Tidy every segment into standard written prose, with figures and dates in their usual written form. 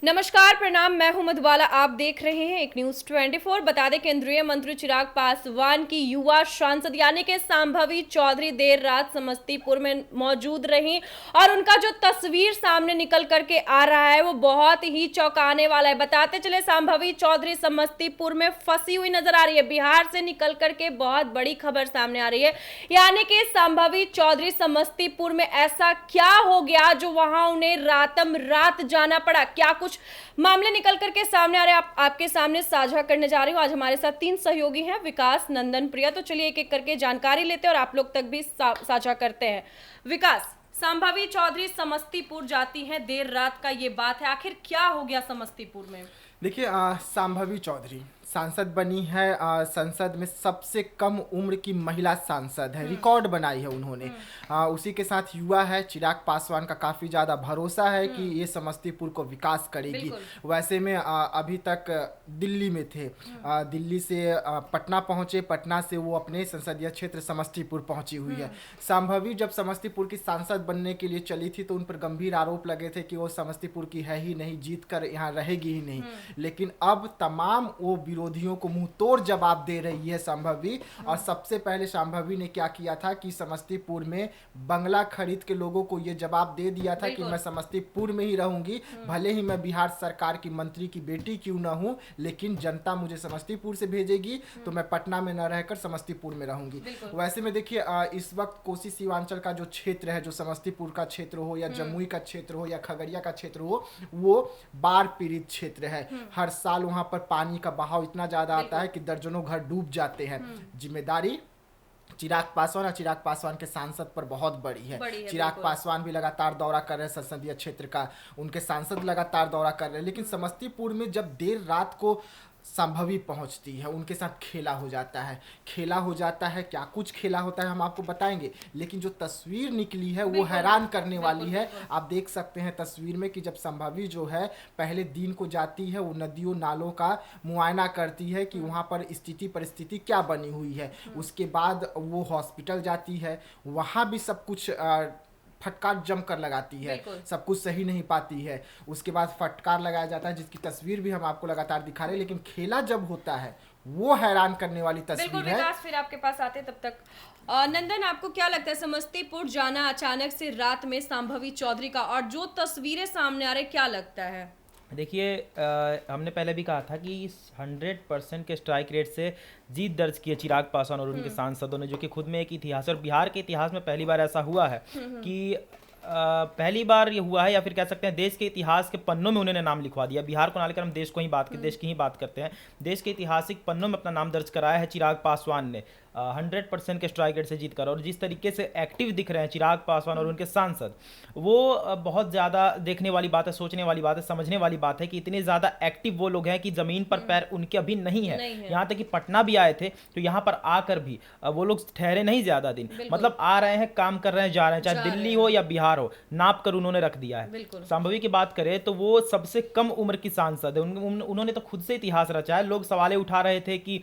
नमस्कार, प्रणाम। मैं हूं मधुबाला। आप देख रहे हैं एक न्यूज 24। बता दें, केंद्रीय मंत्री चिराग पासवान की युवा सांसद यानी कि संभवी चौधरी देर रात समस्तीपुर में मौजूद रहीं और उनका जो तस्वीर सामने निकल करके आ रहा है वो बहुत ही चौंकाने वाला है। बताते चले, संभवी चौधरी समस्तीपुर में फंसी हुई नजर आ रही है। बिहार से निकल करके बहुत बड़ी खबर सामने आ रही है, यानी कि संभवी चौधरी समस्तीपुर में ऐसा क्या हो गया जो वहां उन्हें रातम रात जाना पड़ा। क्या कुछ मामले निकल करके सामने आ रहे हैं, आपके सामने साझा करने जा रही हूँ। आज हमारे साथ 3 सहयोगी हैं, विकास, नंदन, प्रिया। तो चलिए एक एक करके जानकारी लेते हैं और आप लोग तक भी साझा करते हैं। विकास, संभवी चौधरी समस्तीपुर जाती हैं देर रात का ये बात है, आखिर क्या हो गया समस्तीपुर में? देखिए, संभवी चौधरी सांसद बनी है। संसद में सबसे कम उम्र की महिला सांसद है, रिकॉर्ड बनाई है उन्होंने। उसी के साथ युवा है। चिराग पासवान का काफ़ी ज़्यादा भरोसा है कि ये समस्तीपुर को विकास करेगी। वैसे में अभी तक दिल्ली में थे। दिल्ली से पटना पहुँचे, पटना से वो अपने संसदीय क्षेत्र समस्तीपुर पहुँची हुई है। संभवी जब समस्तीपुर की सांसद बनने के लिए चली थी तो उन पर गंभीर आरोप लगे थे कि वो समस्तीपुर की है ही नहीं, जीत कर यहाँ रहेगी ही नहीं। लेकिन अब तमाम वो विरोधियों को मुंह तोड़ जवाब दे रही है संभवी। और सबसे पहले संभवी ने क्या किया था कि समस्तीपुर में बंगला खरीद के लोगों को ये जवाब दे दिया था कि मैं समस्तीपुर में ही रहूंगी, भले ही मैं बिहार सरकार की मंत्री की बेटी क्यों ना हूं, लेकिन जनता मुझे समस्तीपुर से भेजेगी तो मैं पटना में न रहकर समस्तीपुर में रहूंगी। वैसे में देखिए, इस वक्त कोसी सीमांचल का जो क्षेत्र है, जो समस्तीपुर का क्षेत्र हो या जमुई का क्षेत्र हो या खगड़िया का क्षेत्र हो, वो बाढ़ पीड़ित क्षेत्र है। हर साल वहां पर पानी का बहाव इतना ज्यादा आता है कि दर्जनों घर डूब जाते हैं। जिम्मेदारी चिराग पासवान और चिराग पासवान के सांसद पर बहुत बड़ी है। चिराग पासवान भी लगातार दौरा कर रहे हैं संसदीय क्षेत्र का, उनके सांसद लगातार दौरा कर रहे हैं। लेकिन समस्तीपुर में जब देर रात को संभवी पहुंचती है, उनके साथ खेला हो जाता है। खेला हो जाता है, क्या कुछ खेला होता है हम आपको बताएंगे। लेकिन जो तस्वीर निकली है वो हैरान करने वाली है। आप देख सकते हैं तस्वीर में कि जब संभवी जो है पहले दिन को जाती है, वो नदियों नालों का मुआयना करती है कि वहाँ पर स्थिति परिस्थिति क्या बनी हुई है। उसके बाद वो हॉस्पिटल जाती है, वहाँ भी सब कुछ फटकार जमकर लगाती है, सब कुछ सही नहीं पाती है। उसके बाद फटकार लगाया जाता है, जिसकी तस्वीर भी हम आपको लगातार दिखा रहे हैं। लेकिन खेला जब होता है वो हैरान करने वाली तस्वीर है। विकास, फिर आपके पास आते तब तक नंदन, आपको क्या लगता है समस्तीपुर जाना अचानक से रात में संभवी चौधरी का, और जो तस्वीरें सामने आ रही, क्या लगता है? देखिए, हमने पहले भी कहा था कि 100% के स्ट्राइक रेट से जीत दर्ज की है चिराग पासवान और उनके सांसदों ने, जो कि खुद में एक इतिहास है। और बिहार के इतिहास में पहली बार ऐसा हुआ है कि पहली बार ये हुआ है, या फिर कह सकते हैं देश के इतिहास के पन्नों में उन्होंने नाम लिखवा दिया। बिहार को ना लेकर हम देश को ही देश की ही बात करते हैं। देश के ऐतिहासिक पन्नों में अपना नाम दर्ज कराया है चिराग पासवान ने 100% के स्ट्राइक रेट से जीत कर। और जिस तरीके से एक्टिव दिख रहे हैं चिराग पासवान और उनके सांसद, वो बहुत ज़्यादा देखने वाली बात है, सोचने वाली बात है, समझने वाली बात है कि इतने ज़्यादा एक्टिव वो लोग हैं कि ज़मीन पर पैर उनके अभी नहीं है। यहाँ तक कि पटना भी आए थे तो यहाँ पर आकर भी वो लोग ठहरे नहीं ज़्यादा दिन, मतलब आ रहे हैं, काम कर रहे हैं, जा रहे हैं, चाहे दिल्ली हो या बिहार हो, नाप कर उन्होंने रख दिया है। संभवी की बात करें तो वो सबसे कम उम्र की सांसद है। उन्होंने तो खुद से इतिहास रचा है। लोग सवालें उठा रहे थे कि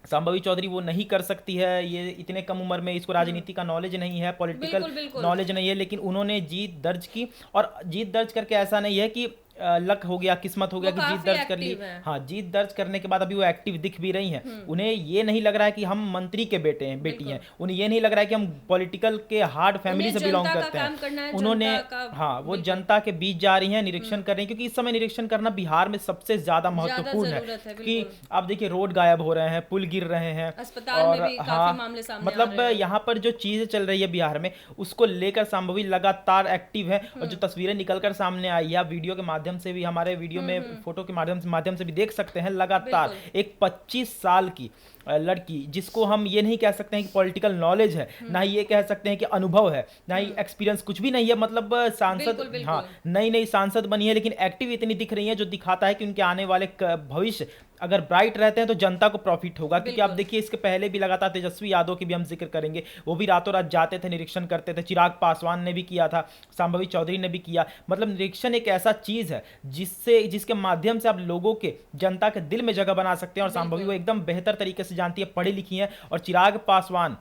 संभवी चौधरी वो नहीं कर सकती है, ये इतने कम उम्र में, इसको राजनीति का नॉलेज नहीं है, पॉलिटिकल नॉलेज नहीं है। लेकिन उन्होंने जीत दर्ज की, और जीत दर्ज करके ऐसा नहीं है कि लक हो गया, किस्मत हो गया कि जीत दर्ज कर ली। हाँ, जीत दर्ज करने के बाद अभी वो एक्टिव दिख भी रही हैं। उन्हें ये नहीं लग रहा है कि हम मंत्री के बेटी हैं, उन्हें ये नहीं लग रहा है कि हम पॉलिटिकल के हार्ड फैमिली से बिलोंग करते हैं। उन्होंने हाँ, वो जनता के बीच जा रही हैं, निरीक्षण कर रही हैं, क्योंकि इस समय निरीक्षण करना बिहार में सबसे ज्यादा महत्वपूर्ण है। कि आप देखिए, रोड गायब हो रहे हैं, पुल गिर रहे हैं, और हाँ, मतलब यहाँ पर जो चीजें चल रही है बिहार में, उसको लेकर संभवी लगातार एक्टिव है। और जो तस्वीरें निकलकर सामने आई है, वीडियो के माध्यम से भी, हमारे वीडियो में फोटो के माध्यम से भी देख सकते हैं, लगातार एक 25 साल की लड़की, जिसको हम ये नहीं कह सकते हैं कि पॉलिटिकल नॉलेज है, ना ही ये कह सकते हैं कि अनुभव है, ना ही एक्सपीरियंस, कुछ भी नहीं है। मतलब सांसद, हाँ, नई सांसद बनी है, लेकिन एक्टिव इतनी दिख रही है, जो दिखाता है कि उनके आने वाले भविष्य अगर ब्राइट रहते हैं तो जनता को प्रॉफिट होगा। क्योंकि आप देखिए, इसके पहले भी लगातार तेजस्वी यादव की भी हम जिक्र करेंगे, वो भी रातों रात जाते थे, निरीक्षण करते थे। चिराग पासवान ने भी किया था, संभवी चौधरी ने भी किया। मतलब निरीक्षण एक ऐसा चीज है जिसके माध्यम से आप लोगों के, जनता के दिल में जगह बना सकते हैं। और संभवी वो एकदम बेहतर तरीके से जानती है, पढ़ी लिखी है। और चिराग पासवान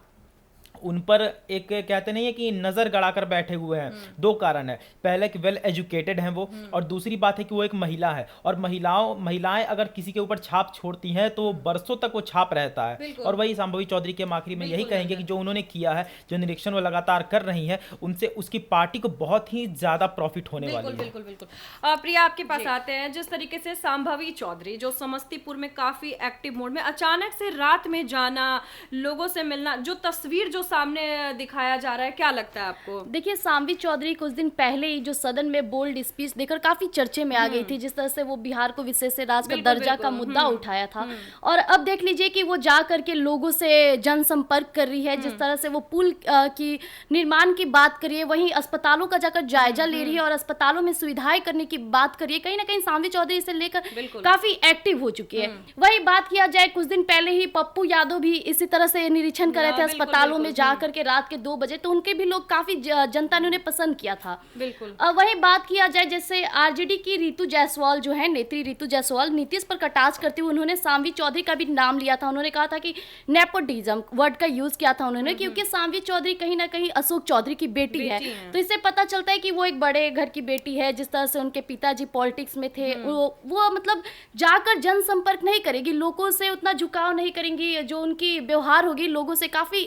उन पर एक कहते नहीं है कि नजर गड़ाकर बैठे हुए हैं। दो कारण है, पहले कि वेल एजुकेटेड हैं वो, और दूसरी बात है कि वो एक महिला है, और महिलाएं अगर किसी के ऊपर छाप छोड़ती हैं तो बरसों तक वो छाप रहता है। और वही संभवी चौधरी के आखिरी में यही कहेंगे कि जो उन्होंने किया है, जो निरीक्षण वो लगातार कर रही है, उनसे उसकी पार्टी को बहुत ही ज्यादा प्रॉफिट होने वाली है। बिल्कुल बिल्कुल। प्रिया, आपके पास आते हैं। जिस तरीके से संभवी चौधरी जो समस्तीपुर में काफी एक्टिव मोड में, अचानक से रात में जाना, लोगों से मिलना, जो तस्वीर जो सामने दिखाया जा रहा है, क्या लगता है आपको? देखिए, संभवी चौधरी कुछ दिन पहले ही जो सदन में बोल्ड स्पीच देकर काफी चर्चे में आ गई थी, जिस तरह से वो बिहार को विशेष राज्य का दर्जा का मुद्दा उठाया था। और अब देख लीजिए कि वो जा करके लोगों से जनसंपर्क कर रही है, जिस तरह से वो पुल की निर्माण की बात करिए, वहीं अस्पतालों का जाकर जायजा ले रही है और अस्पतालों में सुविधाएं करने की बात करिए। कहीं ना कहीं संभवी चौधरी इसे लेकर काफी एक्टिव हो चुकी है। वही बात किया जाए, कुछ दिन पहले ही पप्पू यादव भी इसी तरह से निरीक्षण कर रहे थे अस्पतालों में जाकर के रात के 2 बजे, तो उनके भी लोग काफी जनता ने उन्हें पसंद किया था। बिल्कुल। वही बात किया जाए, जैसे आरजेडी की रितु जायसवाल जो है, नेत्री रितु जायसवाल, नीतीश पर कटाक्ष करते हुए उन्होंने संभवी चौधरी का भी नाम लिया था। उन्होंने कहा था कि नेपोटिज्म वर्ड का यूज किया था उन्होंने, क्योंकि संभवी चौधरी कहीं ना कहीं अशोक चौधरी की बेटी है। तो इससे पता चलता है कि वो एक बड़े घर की बेटी है। जिस तरह से उनके पिताजी पॉलिटिक्स में थे, वो मतलब जाकर जनसंपर्क नहीं करेगी, लोगों से उतना झुकाव नहीं करेंगी, जो उनकी व्यवहार होगी लोगों से काफी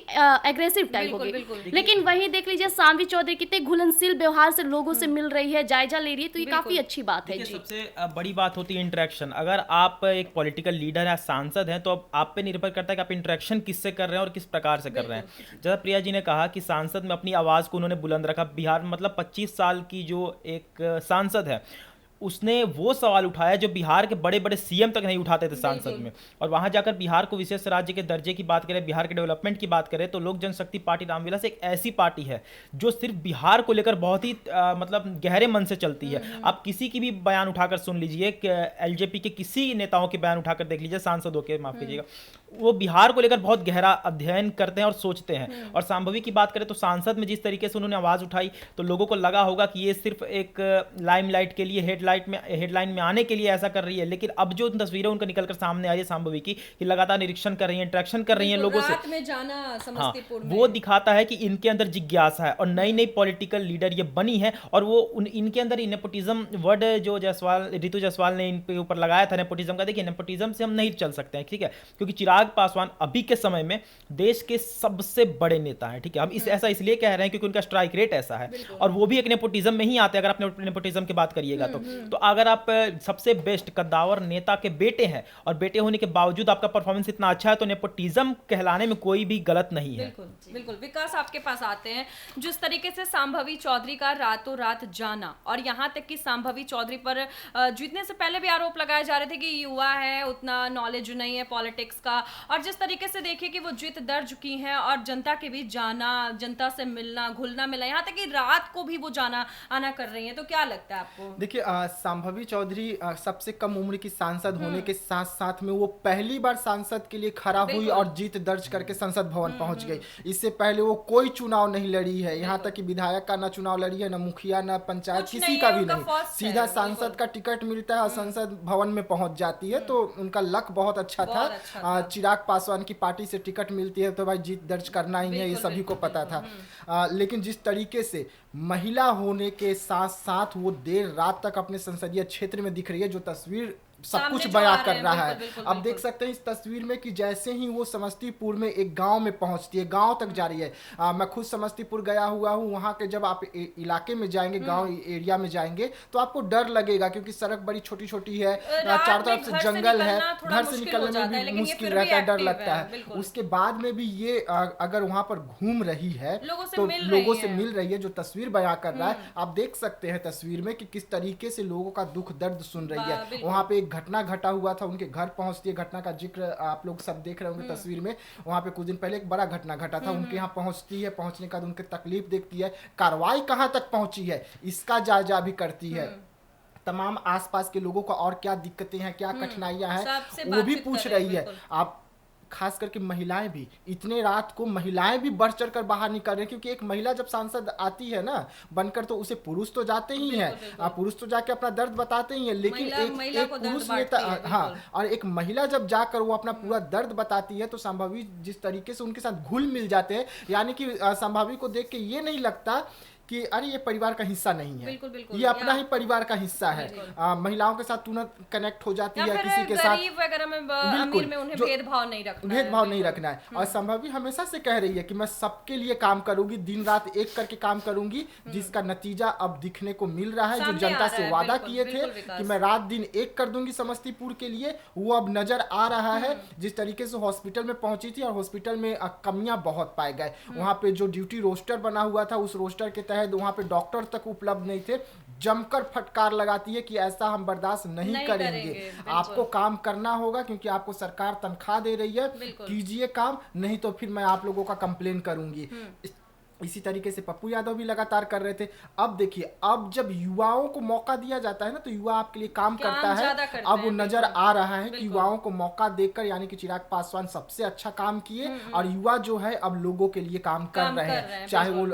एग्रेसिव टाइप होगी। लेकिन वही देख लीजिए, संभवी चौधरी कितने घुलनशील व्यवहार से लोगों से मिल रही है, जायजा ले रही है, तो ये काफी अच्छी बात है। सबसे बड़ी बात होती है इंटरेक्शन। अगर आप एक पॉलिटिकल लीडर है, सांसद हैं, तो अब आप पे निर्भर करता है कि आप इंटरेक्शन किससे कर रहे हैं और किस प्रकार से कर रहे हैं। जैसा प्रिया जी ने कहा कि सांसद में अपनी आवाज को उन्होंने बुलंद रखा। बिहार मतलब 25 साल की जो एक सांसद है, उसने वो सवाल उठाया जो बिहार के बड़े बड़े सीएम तक नहीं उठाते थे सांसद में। और वहां जाकर बिहार को विशेष राज्य के दर्जे की बात करें, बिहार के डेवलपमेंट की बात करें, तो लोक जनशक्ति पार्टी रामविलास एक ऐसी पार्टी है जो सिर्फ बिहार को लेकर बहुत ही मतलब गहरे मन से चलती है। आप किसी की भी बयान उठाकर सुन लीजिए, एलजेपी के किसी नेताओं के बयान उठाकर देख लीजिए, सांसदों के, माफ कीजिएगा, वो बिहार को लेकर बहुत गहरा अध्ययन करते हैं और सोचते हैं। और संभवी की बात करें तो सांसद में जिस तरीके से उन्होंने आवाज उठाई, तो लोगों को लगा होगा कि ये सिर्फ एक लाइमलाइट के लिए, हेडलाइन में आने के लिए ऐसा कर रही है। लेकिन अब जो तस्वीरें उनका निकलकर सामने आई है संभवी की, कि लगातार निरीक्षण कर रही है, इंटरेक्शन कर रही है लोगों से, रात में जाना समस्तीपुर में, वो दिखाता है कि इनके अंदर जिज्ञासा है और नई नई पॉलिटिकल लीडर ये बनी है। और वो इनके अंदर नेपोटिज्म वर्ड जो रितु जायसवाल ने इनके ऊपर लगाया था, नेपोटिज्म का, देखिए नेपोटिज्म से हम नहीं चल सकते हैं, ठीक है, क्योंकि चिराग पासवान अभी के समय में देश के सबसे बड़े नेता हैं, ठीक है। हम ऐसा इसलिए कह रहे हैं क्योंकि उनका स्ट्राइक रेट ऐसा है, और वो भी एक नेपोटिज्म में ही आते हैं। अगर आप नेपोटिज्म की बात करिएगा तो अगर आप सबसे बेस्ट कद्दावर नेता के बेटे हैं और बेटे होने के बावजूद आपका परफॉर्मेंस इतना अच्छा है, तो नेपोटिज्म कहलाने में कोई भी गलत नहीं है। बिल्कुल बिल्कुल। विकास, आपके पास आते हैं। जिस तरीके से संभवी चौधरी का रातों रात जाना, और यहाँ तक कि संभवी चौधरी पर जीतने से पहले भी आरोप लगाए जा रहे थे कि युवा है, उतना नॉलेज नहीं है पॉलिटिक्स का, और जिस तरीके से देखिए कि वो जीत दर्ज चुकी हैं और जनता के बीच जाना, जनता से मिलना, घुलना मिलना, यहाँ तक कि रात को भी वो जाना आना कर रही हैं, तो क्या लगता है आपको? देखिए, संभवी चौधरी सबसे कम उम्र की सांसद होने के साथ साथ में वो पहली बार सांसद के लिए खड़ा हुई और जीत दर्ज करके संसद भवन पहुंच गई। इससे पहले वो कोई चुनाव नहीं लड़ी है, यहाँ तक कि विधायक का ना चुनाव लड़ी है, ना मुखिया, ना पंचायत, किसी का भी नहीं। सीधा सांसद का टिकट मिलता है और संसद भवन में पहुंच जाती है। तो उनका लक बहुत अच्छा था। चिराग पासवान की पार्टी से टिकट मिलती है तो भाई जीत दर्ज करना ही है, ये सभी को पता था। लेकिन जिस तरीके से महिला होने के साथ साथ वो देर रात तक अपने संसदीय क्षेत्र में दिख रही है, जो तस्वीर सब कुछ बयां कर रहा है। अब देख सकते हैं इस तस्वीर में कि जैसे ही वो समस्तीपुर में एक गांव में पहुंचती है, गांव तक जा रही है। मैं खुद समस्तीपुर गया हुआ हूं, वहां के जब आप इलाके में जाएंगे, गांव एरिया में जाएंगे, तो आपको डर लगेगा क्योंकि सड़क बड़ी छोटी छोटी है, चारों तरफ से जंगल है, घर से निकलने में भी मुश्किल रहता है, डर लगता है। उसके बाद में भी ये अगर वहां पर घूम रही है तो लोगों से मिल रही है, जो तस्वीर बयां कर रहा है। आप देख सकते हैं तस्वीर में कि किस तरीके से लोगों का दुख दर्द सुन रही है। वहां पे घटना घटा हुआ था, उनके घर पहुंचती है, घटना का जिक्र आप लोग सब देख रहे होंगे तस्वीर में। वहां पे कुछ दिन पहले एक बड़ा घटना घटा था, उनके यहाँ पहुंचती है, पहुंचने के बाद उनकी तकलीफ देखती है, कार्रवाई कहां तक पहुंची है इसका जायजा भी करती है। तमाम आसपास के लोगों को और क्या दिक्कतें हैं, क्या कठिनाइयां हैं, वो भी पूछ रही है। आप खास करके महिलाएं भी, इतने रात को महिलाएं भी बढ़ चढ़ कर बाहर निकल रही हैं, क्योंकि एक महिला जब सांसद आती है ना बनकर, तो उसे पुरुष तो जाते ही हैं, पुरुष तो जाके अपना दर्द बताते ही हैं, लेकिन एक पुरुष नेता, हाँ, और एक महिला जब जाकर वो अपना पूरा दर्द बताती है तो संभावी जिस तरीके से उनके साथ घुल मिल जाते हैं, यानी कि संभावी को देख के ये नहीं लगता कि अरे ये परिवार का हिस्सा नहीं है, बिल्कुल, बिल्कुल, ये अपना ही परिवार का हिस्सा है। महिलाओं के साथ तुरंत कनेक्ट हो जाती है, किसी के साथ गरीब वगैरह में, अमीर में उन्हें भेदभाव नहीं रखना है। और संभवी हमेशा से कह रही है कि मैं सबके लिए काम करूंगी, दिन रात एक करके काम करूंगी, जिसका नतीजा अब दिखने को मिल रहा है। जो जनता से वादा किए थे कि मैं रात दिन एक कर दूंगी समस्तीपुर के लिए, वो अब नजर आ रहा है। जिस तरीके से हॉस्पिटल में पहुंची थी और हॉस्पिटल में कमियां बहुत पाए गए, वहां पे जो ड्यूटी रोस्टर बना हुआ था, उस रोस्टर के वहां पे डॉक्टर तक उपलब्ध नहीं थे। जमकर फटकार लगाती है कि ऐसा हम बर्दाश्त नहीं करेंगे। आपको काम करना होगा, क्योंकि आपको सरकार तनख्वाह दे रही है, कीजिए काम, नहीं तो फिर मैं आप लोगों का कंप्लेन करूंगी। इसी तरीके से पप्पू यादव भी लगातार कर रहे थे। अब देखिए, अब जब युवाओं को मौका दिया जाता है ना, तो युवा आपके लिए काम करता है। अब वो नजर आ रहा है कि युवाओं को मौका देकर, यानी कि चिराग पासवान सबसे अच्छा काम किए, और युवा जो है अब लोगों के लिए काम कर रहे हैं। चाहे वो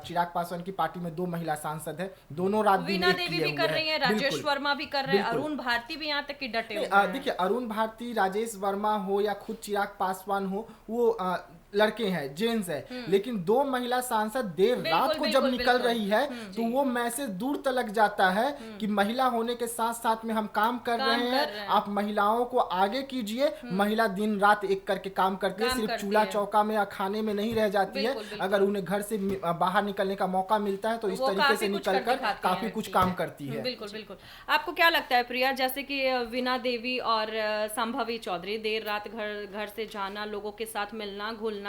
चिराग पासवान की पार्टी में 2 महिला सांसद है, दोनों रात दिन एक किए हुए हैं, राजेश वर्मा भी कर रहे हैं, अरुण भारती भी यहाँ तक कि डटे हुए हैं। देखिए, अरुण भारती, राजेश वर्मा हो या खुद चिराग पासवान हो, वो लड़के हैं, जेंट्स है, लेकिन 2 महिला सांसद देर रात को जब निकल रही है, तो वो मैसेज दूर तक जाता है कि महिला होने के साथ साथ में हम काम कर रहे हैं, आप महिलाओं को आगे कीजिए। महिला दिन रात एक करके काम करती है, सिर्फ चूल्हा चौका में या खाने में नहीं रह जाती है। अगर उन्हें घर से बाहर निकलने का मौका मिलता है तो इस तरीके से निकलकर काफी कुछ काम करती है। बिल्कुल बिल्कुल। आपको क्या लगता है प्रिया, जैसे कि वीणा देवी और संभवी चौधरी देर रात घर से जाना, लोगों के साथ मिलना घुलना,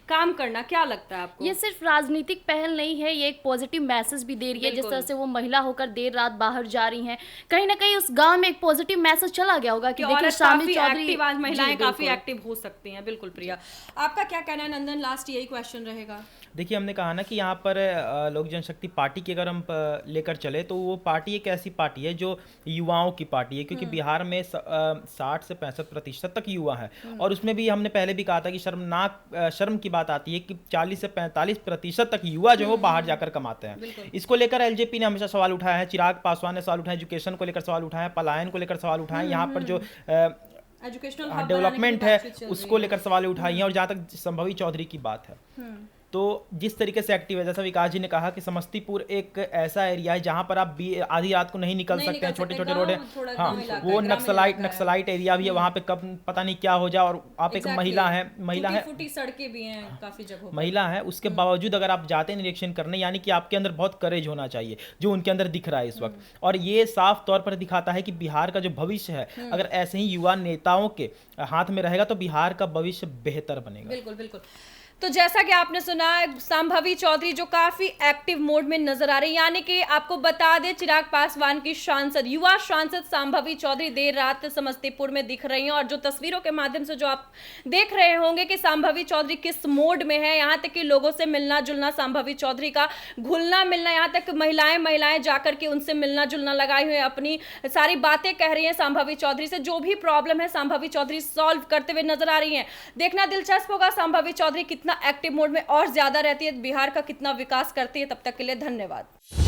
काम करना, क्या लगता है आपको? ये सिर्फ राजनीतिक पहल नहीं है, ये एक पॉजिटिव मैसेज भी दे रही है। जिस तरह से वो महिला होकर देर रात बाहर जा रही हैं, कहीं ना कहीं उस गांव में एक पॉजिटिव मैसेज चला गया होगा कि देखिए शामिल चौधरी, आज महिलाएं काफी एक्टिव हो सकती हैं। बिल्कुल प्रिया, आपका क्या कहना है? नंदन, लास्ट यही क्वेश्चन रहेगा। देखिए, हमने कहा ना कि यहाँ पर लोक जनशक्ति पार्टी की अगर हम लेकर चले, तो वो पार्टी एक ऐसी पार्टी है जो युवाओं की पार्टी है, क्योंकि बिहार में 60 से 65% तक युवा है। और उसमें भी हमने पहले भी कहा था कि शर्म की बात आती है कि 40 से 45% तक युवा जो है वो बाहर जाकर कमाते हैं। इसको लेकर एलजेपी ने हमेशा सवाल उठाया है, चिराग पासवान ने सवाल उठाया, एजुकेशन को लेकर सवाल उठाया, पलायन को लेकर सवाल उठाया, यहाँ पर जो एजुकेशनल डेवलपमेंट है उसको लेकर सवाल उठाई हैं। और जहाँ तक संभवी चौधरी की बात है, तो जिस तरीके से एक्टिव है, जैसा विकास जी ने कहा कि समस्तीपुर एक ऐसा एरिया है जहां पर आप आधी रात को नहीं निकल सकते हैं, छोटे छोटे रोड है, हाँ, वो नक्सलाइट एरिया भी है, वहां पे कब पता नहीं क्या हो जाए। और आप एक महिला है, सड़कें भी हैं काफी जगहों, महिला है, उसके बावजूद अगर आप जाते हैं निरीक्षण करने, यानी कि आपके अंदर बहुत करेज होना चाहिए, जो उनके अंदर दिख रहा है इस वक्त। और ये साफ तौर पर दिखाता है कि बिहार का जो भविष्य है, अगर ऐसे ही युवा नेताओं के हाथ में रहेगा तो बिहार का भविष्य बेहतर बनेगा। बिल्कुल बिल्कुल। तो जैसा कि आपने सुना, संभवी चौधरी जो काफी एक्टिव मोड में नजर आ रही, यानी कि आपको बता दें चिराग पासवान की सांसद, युवा सांसद संभवी चौधरी देर रात समस्तीपुर में दिख रही हैं। और जो तस्वीरों के माध्यम से जो आप देख रहे होंगे कि संभवी चौधरी किस मोड में है, यहाँ तक कि लोगों से मिलना जुलना, संभवी चौधरी का घुलना मिलना, यहाँ तक महिलाएं जाकर के उनसे मिलना जुलना लगाई हुई, अपनी सारी बातें कह रही हैं संभवी चौधरी से। जो भी प्रॉब्लम है संभवी चौधरी सॉल्व करते हुए नजर आ रही हैं। देखना दिलचस्प होगा संभवी चौधरी कितना एक्टिव मोड में और ज्यादा रहती है, बिहार का कितना विकास करती है। तब तक के लिए धन्यवाद।